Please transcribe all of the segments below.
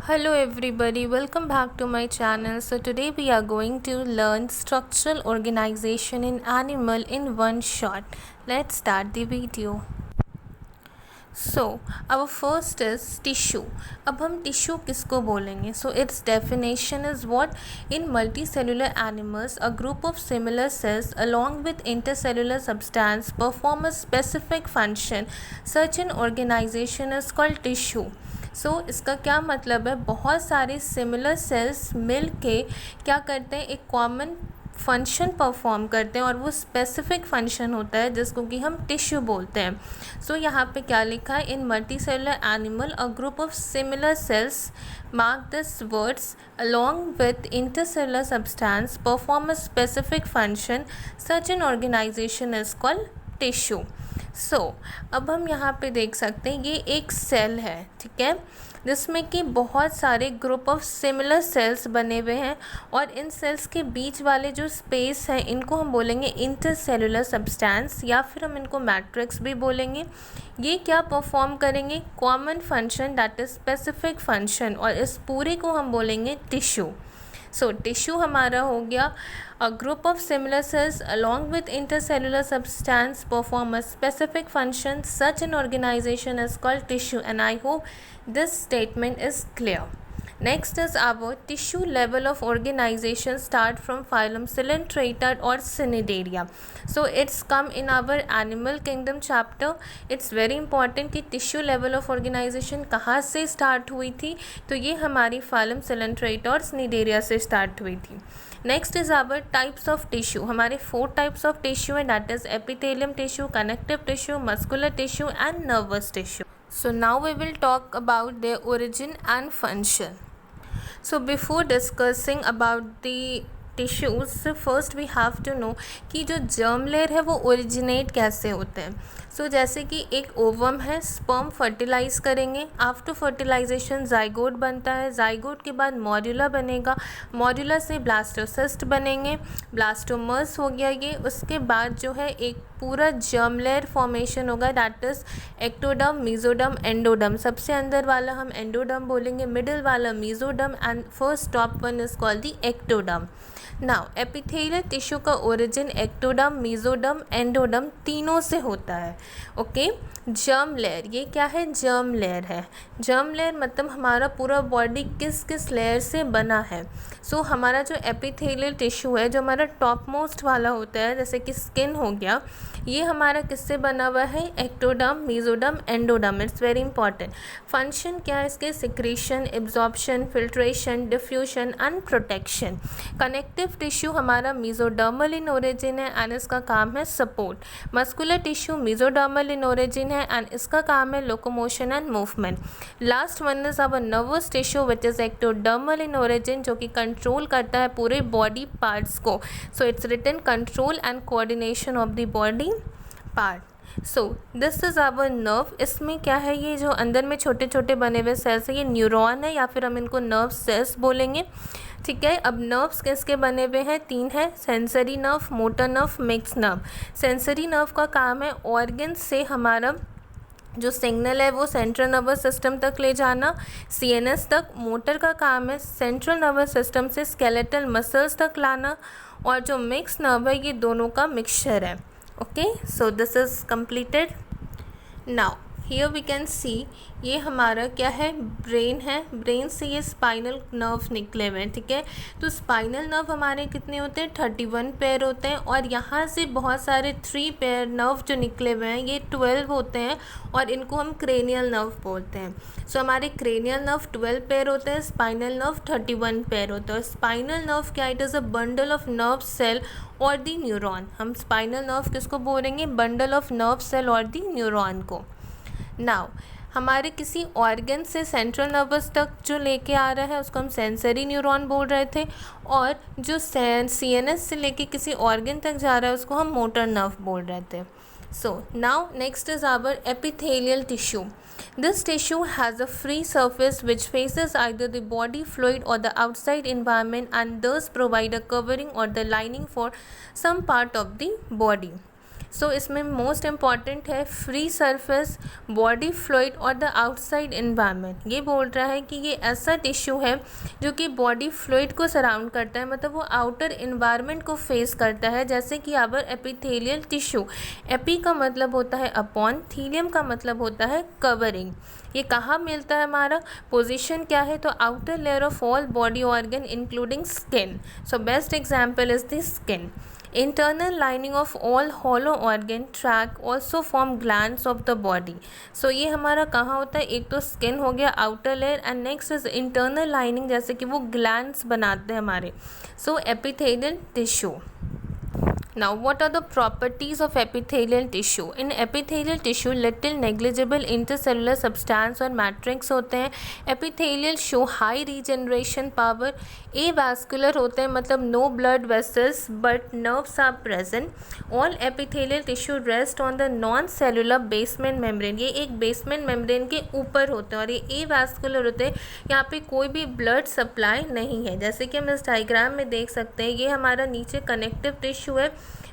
Hello everybody, welcome back to my channel. So today we are going to learn structural organization in animal in one shot. Let's start the video. So our first is tissue. अब हम tissue किसको बोलेंगे? So its definition is what? In multicellular animals, a group of similar cells along with intercellular substance perform a specific function. Such an organization is called tissue. इसका क्या मतलब है? बहुत सारे सिमिलर सेल्स मिल के क्या करते हैं, एक कॉमन फंक्शन परफॉर्म करते हैं और वो स्पेसिफिक फंक्शन होता है जिसको कि हम टिश्यू बोलते हैं. यहाँ पे क्या लिखा है? In multi cellular animal a group of similar cells mark this words along with intercellular substance perform a specific function. Such an organization is called tissue. अब हम यहाँ पे देख सकते हैं ये एक सेल है, ठीक है, जिसमें कि बहुत सारे ग्रुप ऑफ सिमिलर सेल्स बने हुए हैं और इन सेल्स के बीच वाले जो स्पेस हैं इनको हम बोलेंगे इंटरसेलुलर सब्सटेंस या फिर हम इनको मैट्रिक्स भी बोलेंगे. ये क्या परफॉर्म करेंगे? Common function, that is specific function, और इस पूरे को हम बोलेंगे टिश्यू. टिश्यू हमारा हो गया a group of similar cells along with intercellular substance perform a specific function. Such an organization is called tissue, and I hope this statement is clear. Next is our tissue level of organization start from phylum Coelenterata or Cnidaria. It's come in our animal kingdom chapter. It's very important कि tissue level of organization कहाँ से start हुई थी. तो ये हमारी phylum Coelenterata और Cnidaria से start हुई थी. Next is our types of tissue. हमारे 4 types of tissue है, that is epithelium tissue, connective tissue, muscular tissue and nervous tissue. So now we will talk about their origin and function. So before discussing about the tissues, first we have to know कि जो germ layer है वो originate कैसे होते हैं. जैसे कि एक ओवम है, स्पर्म फर्टिलाइज करेंगे, आफ्टर फर्टिलाइजेशन जाइगोट बनता है, जाइगोट के बाद मॉड्यूला बनेगा, मॉड्यूला से ब्लास्टोसिस्ट बनेंगे, ब्लास्टोमर्स हो गया ये, उसके बाद जो है एक पूरा जर्म लेयर फॉर्मेशन होगा, that is ectoderm, mesoderm, endoderm. सबसे अंदर वाला हम एंडोडर्म बोलेंगे, मिडिल वाला mesoderm and first top one is called the ectoderm. Now epithelial tissue का ओरिजिन एक्टोडर्म, मीजोडर्म, एंडोडर्म तीनों से होता है. ओके, जर्म लेयर, ये क्या है? जर्म लेयर है. जर्म लेयर मतलब हमारा पूरा बॉडी किस किस लेयर से बना है. हमारा जो एपिथेलियल टिश्यू है, जो हमारा टॉप मोस्ट वाला होता है, जैसे कि स्किन हो गया, ये हमारा किससे बना हुआ है? Ectoderm, mesoderm, endoderm. It's very important. Function क्या है इसके? Secretion, absorption, filtration, diffusion and protection. Connective tissue हमारा मीजोडर्मल इन ओरिजिन है एंड इसका काम है support. Muscular tissue mesodermal in origin है एंड इसका काम है locomotion and movement. Last one is our nervous tissue which is ectodermal in origin, जो कि कंट्रोल करता है पूरे बॉडी पार्ट्स को. It's written control and coordination of the body part. This is our nerve. इसमें क्या है? ये जो अंदर में छोटे छोटे बने हुए सेल्स है, ये न्यूरॉन है या फिर हम इनको नर्व सेल्स बोलेंगे, ठीक है. अब नर्व्स किसके बने हुए हैं? 3 है, sensory nerve, motor nerve, mix nerve. Sensory nerve का काम है ऑर्गन से हमारा जो सिग्नल है वो सेंट्रल नर्वस सिस्टम तक ले जाना, सीएनएस तक. मोटर का काम है सेंट्रल नर्वस सिस्टम से स्केलेटल मसल्स तक लाना, और जो मिक्स नर्व है ये दोनों का मिक्सचर है. Okay, this is completed. Now here we can see, ये हमारा क्या है? ब्रेन है. ब्रेन से ये स्पाइनल नर्व निकले हुए हैं, ठीक है. स्पाइनल नर्व हमारे कितने होते हैं? 31 पेयर होते हैं, और यहाँ से बहुत सारे 3 पेयर नर्व जो निकले हुए हैं ये 12 होते हैं, और इनको हम क्रेनियल नर्व बोलते हैं. हमारे क्रेनियल नर्व 12 पेयर होते हैं, स्पाइनल नर्व 31 पेयर होता है. स्पाइनल नर्व क्या? It is a bundle of nerve cell और दी न्यूरॉन. हम स्पाइनल नर्व किसको बोलेंगे? बंडल ऑफ नर्व सेल और दी न्यूरॉन को. नाउ हमारे किसी ऑर्गन से सेंट्रल नर्वस तक जो लेके आ रहा है उसको हम सेंसरी न्यूरॉन बोल रहे थे, और जो सीएनएस से लेके किसी ऑर्गन तक जा रहा है उसको हम मोटर नर्व बोल रहे थे. Now next is our epithelial tissue. This tissue has a free surface which faces either the body fluid or the outside environment and thus provide a covering or the lining for some part of the body. सो इसमें most important है free surface, body fluid और the outside environment. ये बोल रहा है कि ये ऐसा टिश्यू है जो कि बॉडी फ्लूइड को सराउंड करता है, मतलब वो आउटर इन्वायरमेंट को फेस करता है, जैसे कि आवर एपिथेलियल टिश्यू। एपी का मतलब होता है अपॉन, थीलियम का मतलब होता है कवरिंग। ये कहाँ मिलता है, हमारा पोजीशन क्या है, तो outer layer of all body organ including skin. So best example is the skin. Internal lining of all hollow organ tract also form glands of the body. So ये हमारा कहाँ होता है, एक तो स्किन हो गया outer layer, and next is internal lining, जैसे कि वो ग्लैंड्स बनाते हैं हमारे। So epithelial tissue. Now, what are the properties of epithelial tissue? In epithelial tissue, little negligible intercellular substance और matrix होते हैं। Epithelial show high regeneration power। Avascular होते हैं, मतलब no blood vessels but nerves are present। All epithelial tissue rest on the non-cellular basement membrane। ये एक basement membrane के ऊपर होते हैं, और ये avascular होते हैं, यहाँ पे कोई भी blood supply नहीं है। जैसे कि हम इस डायग्राम में देख सकते हैं, ये हमारा नीचे कनेक्टिव टिश्यू है,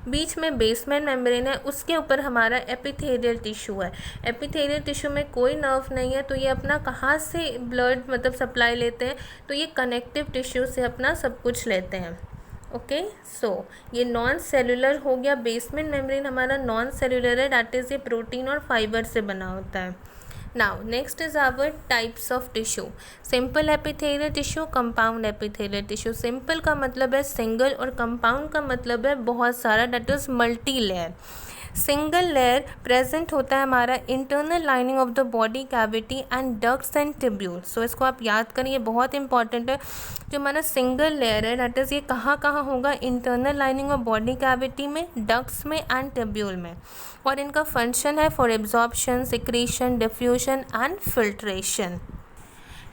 बीच में बेसमेंट मेम्ब्रेन है, उसके ऊपर हमारा एपिथेलियल टिश्यू है। एपिथेलियल टिश्यू में कोई नर्व नहीं है, तो ये अपना कहाँ से ब्लड मतलब सप्लाई लेते हैं, तो ये कनेक्टिव टिश्यू से अपना सब कुछ लेते हैं। ओके, सो ये नॉन सेलुलर हो गया, बेसमेंट मेम्ब्रेन हमारा नॉन सेलुलर है, दैट इज़ ये प्रोटीन और फाइबर से बना होता है। Now next is our types of tissue। Simple epithelial tissue, compound epithelial tissue। Simple का मतलब है single और compound का मतलब है बहुत सारा, that is multi layer। Single layer present होता है हमारा internal lining of the body cavity and ducts and tubules. So इसको आप याद करिए, बहुत इंपॉर्टेंट है। जो हमारा सिंगल लेयर है दैट इज़ ये कहाँ कहाँ होगा, internal lining of body cavity में, डक्ट्स में एंड ट्यूब्यूल में, और इनका फंक्शन है for absorption, secretion, diffusion and filtration.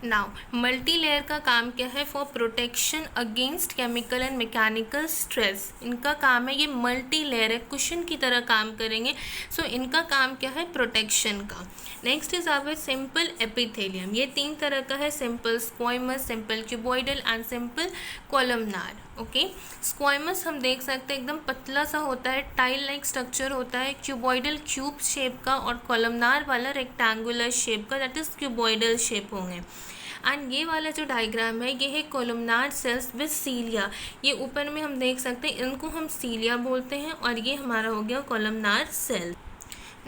Now multi layer का काम क्या है, for protection against chemical and mechanical stress. इनका काम है, ये मल्टी लेयर है, कुशन की तरह काम करेंगे। सो इनका काम क्या है, प्रोटेक्शन का। Next is our simple epithelium. ये तीन तरह का है, simple squamous, simple cuboidal and simple columnar. Okay, squamous हम देख सकते हैं एकदम पतला सा होता है, टाइल लाइक स्ट्रक्चर होता है, क्यूबॉइडल क्यूब शेप का, और कॉलमनार वाला रेक्टेंगुलर शेप का, दैट इज क्यूबॉइडल शेप होंगे। एंड ये वाला जो डायग्राम है, ये है कोलमनार सेल्स विद सीलिया। ये ऊपर में हम देख सकते हैं, इनको हम सीलिया बोलते हैं, और ये हमारा हो गया columnar cell.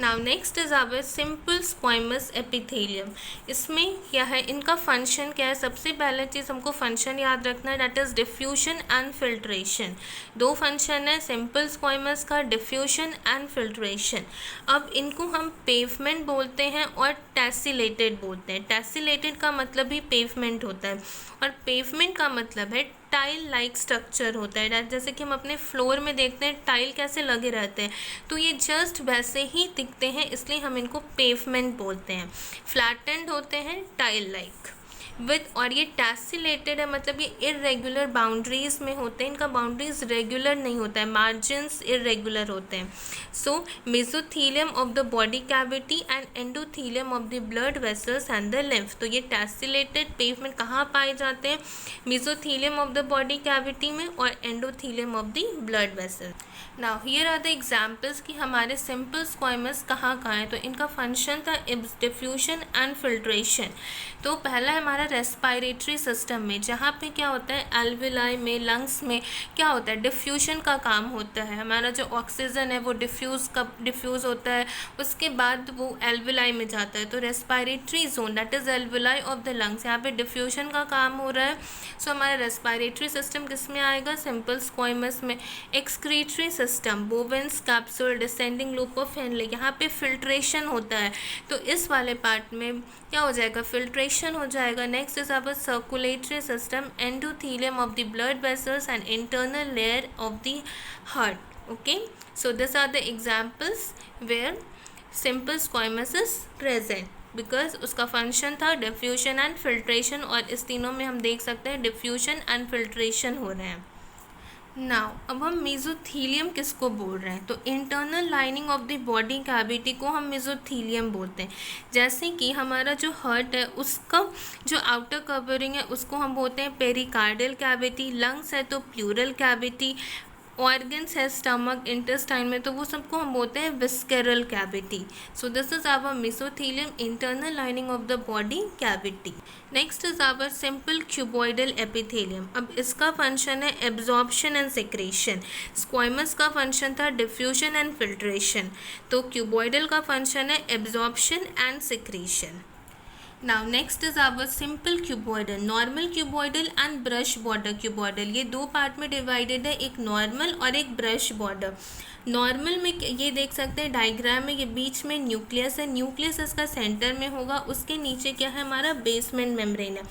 Now next is our simple squamous epithelium. इसमें क्या है, इनका फंक्शन क्या है, सबसे पहले चीज़ हमको फंक्शन याद रखना है, that is diffusion and filtration. दो फंक्शन है सिंपल स्क्वाइमस का, डिफ्यूजन एंड फिल्ट्रेशन। अब इनको हम पेवमेंट बोलते हैं और टेसिलेटेड बोलते हैं। टेसिलेटेड का मतलब भी पेवमेंट होता है, और पेवमेंट का मतलब है टाइल लाइक स्ट्रक्चर होता है। जैसे कि हम अपने फ्लोर में देखते हैं टाइल कैसे लगे रहते हैं, तो ये जस्ट वैसे ही दिखते हैं, इसलिए हम इनको पेवमेंट बोलते हैं। फ्लैटेंड होते हैं टाइल लाइक विद, और ये टेसिलेटेड है, मतलब ये इरेगुलर बाउंड्रीज में होते हैं, इनका बाउंड्रीज रेगुलर नहीं होता है, मार्जिन्स इरेगुलर होते हैं। So mesothelium of the body cavity and endothelium of the blood vessels and the lymph. तो ये टेसिलेटेड पेवमेंट कहाँ पाए जाते हैं, mesothelium of the body cavity में और endothelium of the blood vessel. Now here are the examples कि हमारे सिंपल स्क्वाइमस कहाँ है। तो इनका फंक्शन था डिफ्यूजन एंड फिल्ट्रेशन। तो पहला है हमारा रेस्पिरेटरी सिस्टम में, जहाँ पे क्या होता है, एल्विलाई में, लंग्स में क्या होता है, डिफ्यूजन का काम होता है। हमारा जो ऑक्सीजन है वो डिफ्यूज़ होता है, उसके बाद वो एल्विलाई में जाता है। तो respiratory zone that is alveoli of the lungs, यहाँ पे डिफ्यूजन का काम हो रहा है। सो हमारा रेस्पिरेटरी सिस्टम किस में आएगा, सिंपल स्क्वाइमस में। Excretory system, Bowman's capsule, descending loop of Henle, यहाँ पे फिल्ट्रेशन होता है, तो इस वाले पार्ट में क्या हो जाएगा, फिल्ट्रेशन हो जाएगा। Next is our circulatory system, endothelium of the blood vessels and internal layer of the heart. Okay, so this are the examples where simple squamous is present, because उसका फंक्शन था diffusion and filtration, और इस तीनों में हम देख सकते हैं डिफ्यूजन एंड फिल्ट्रेशन हो रहे हैं। नाउ अब हम मेसोथीलियम किसको बोल रहे हैं, तो internal lining of the body cavity को हम मेसोथीलियम बोलते हैं। जैसे कि हमारा जो हार्ट है उसका जो आउटर कवरिंग है उसको हम बोलते हैं पेरिकार्डियल कैविटी, लंग्स है तो प्लूरल कैविटी, ऑर्गन्स है स्टमक, इंटेस्टाइन में, तो वो सबको हम बोलते हैं visceral cavity. So this is our mesothelium, internal lining of the body cavity. Next is our simple cuboidal epithelium. अब इसका फंक्शन है एब्जॉर्प्शन एंड सिक्रेशन. स्क्वाइमस का फंक्शन था डिफ्यूजन एंड फिल्ट्रेशन, तो क्यूबॉइडल का फंक्शन है absorption and secretion. Now next is our simple cuboidal, normal cuboidal and brush border cuboidal. ये दो पार्ट में डिवाइडेड है, एक नॉर्मल और एक ब्रश बॉर्डर. नॉर्मल में ये देख सकते हैं डायग्राम में, ये बीच में न्यूक्लियस है, न्यूक्लियस इसका सेंटर में होगा, उसके नीचे क्या है हमारा बेसमेंट मेम्ब्रेन है.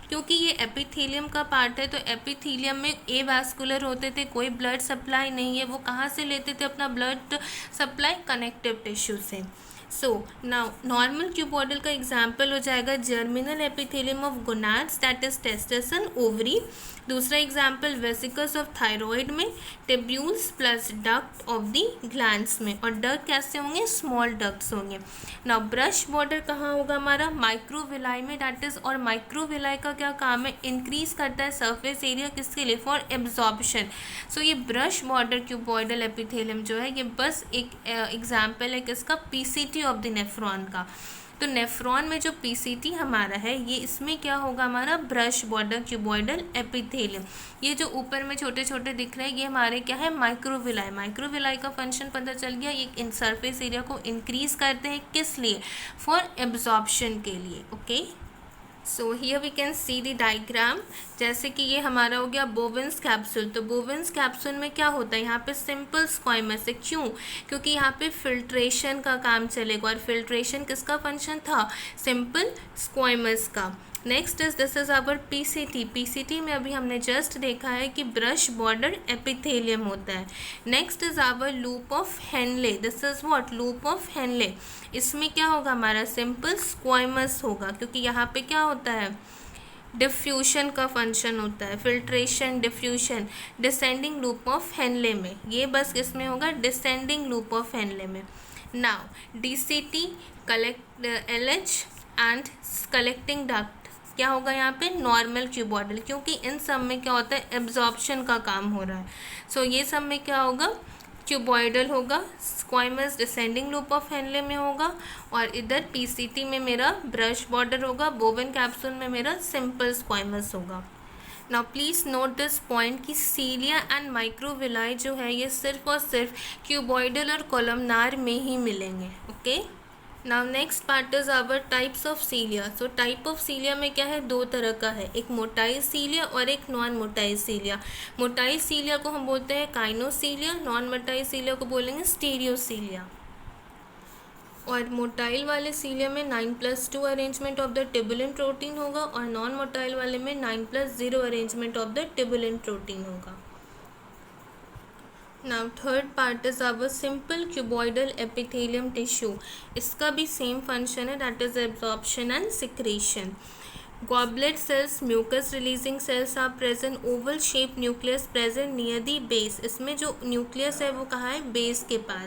क्योंकि ये एपिथेलियम का पार्ट है तो एपिथेलियम में ए वास्कुलर होते थे, कोई ब्लड सप्लाई नहीं है, वो कहाँ से लेते थे अपना ब्लड सप्लाई? कनेक्टिव टिश्यू से. सो नाउ नॉर्मल क्यूबॉइडल का एग्जाम्पल हो जाएगा germinal epithelium of gonads, that is testis and ovary. दूसरा एग्जाम्पल वेसिकल्स ऑफ थायराइड में, टेब्यूल्स plus duct of the glands में, और डक्ट कैसे होंगे? स्मॉल डक्ट्स होंगे. नाउ ब्रश बॉर्डर कहाँ होगा हमारा? माइक्रोविलाई में, दैट इज, और माइक्रोविलाई का क्या काम है? इंक्रीज करता है सरफेस एरिया, किसके लिए? For absorption. सो ये ब्रश बॉर्डर क्यूबॉइडल एपिथेलियम जो है ये बस एक एग्जाम्पल है किसका? पीसीटी ऑफ द नेफ्रॉन का. तो नेफ्रॉन में जो पीसीटी हमारा है ये इसमें क्या होगा हमारा? Brush border cuboidal epithelium. ये जो ऊपर में छोटे छोटे दिख रहे हैं ये हमारे क्या है? माइक्रोविलाई. माइक्रोविलाई का फंक्शन पता चल गया, ये इन सरफेस एरिया को इंक्रीज करते हैं, किस लिए? फॉर एब्जॉर्प्शन के लिए. Okay, so here we can see the diagram. जैसे कि ये हमारा हो गया बोवेंस कैप्सूल. तो बोवेंस कैप्सूल में क्या होता है? यहाँ पे सिंपल स्क्वाइमस है. क्यों? क्योंकि यहाँ पे फिल्ट्रेशन का काम चलेगा, और फिल्ट्रेशन किसका फंक्शन था? सिंपल स्क्वाइमस का. Next is this is our PCT. PCT में अभी हमने जस्ट देखा है कि ब्रश बॉर्डर एपिथेलियम होता है. Next is our loop of Henle. This is what? Loop of Henle. इसमें क्या होगा हमारा? सिंपल स्क्वाइमस होगा, क्योंकि यहाँ पे क्या होता है? डिफ्यूशन का फंक्शन होता है, filtration, diffusion. Descending loop of Henley में, ये बस किसमें होगा? डिसेंडिंग लूप ऑफ हेनले में. Now DCT, collect LH and collecting duct क्या होगा यहाँ पे? नॉर्मल क्यूबॉइडल, क्योंकि इन सब में क्या होता है? एब्जॉर्प्शन का काम हो रहा है. सो ये सब में क्या होगा? क्यूबॉइडल होगा. स्क्वाइमस डिसेंडिंग लूप ऑफ हेनले में होगा, और इधर पीसीटी में मेरा ब्रश बॉर्डर होगा. बोवेन कैप्सूल में मेरा सिंपल स्क्वाइमस होगा. Now please note this point कि सीलिया एंड माइक्रोविलाई जो है ये सिर्फ और सिर्फ क्यूबॉइडल और कोलमनार में ही मिलेंगे. Okay, now next part is our types of cilia. So type of cilia में क्या है? दो तरह का है, एक मोटाइल सीलिया और एक नॉन मोटाइल सीलिया. मोटाइल सीलिया को हम बोलते हैं काइनोसीलिया, नॉन मोटाइल सीलिया को बोलेंगे स्टीरियोसीलिया. और मोटाइल वाले सीलिया में 9+2 arrangement of the tubulin protein होगा, और नॉन मोटाइल वाले में 9+0 arrangement of the tubulin protein होगा. Now third part is our simple cuboidal epithelium tissue. इसका भी सेम फंक्शन है, that is absorption and secretion. Goblet cells, mucus releasing cells are present. Oval shape nucleus present near the base. इसमें जो nucleus है वो कहाँ है? Base के पास.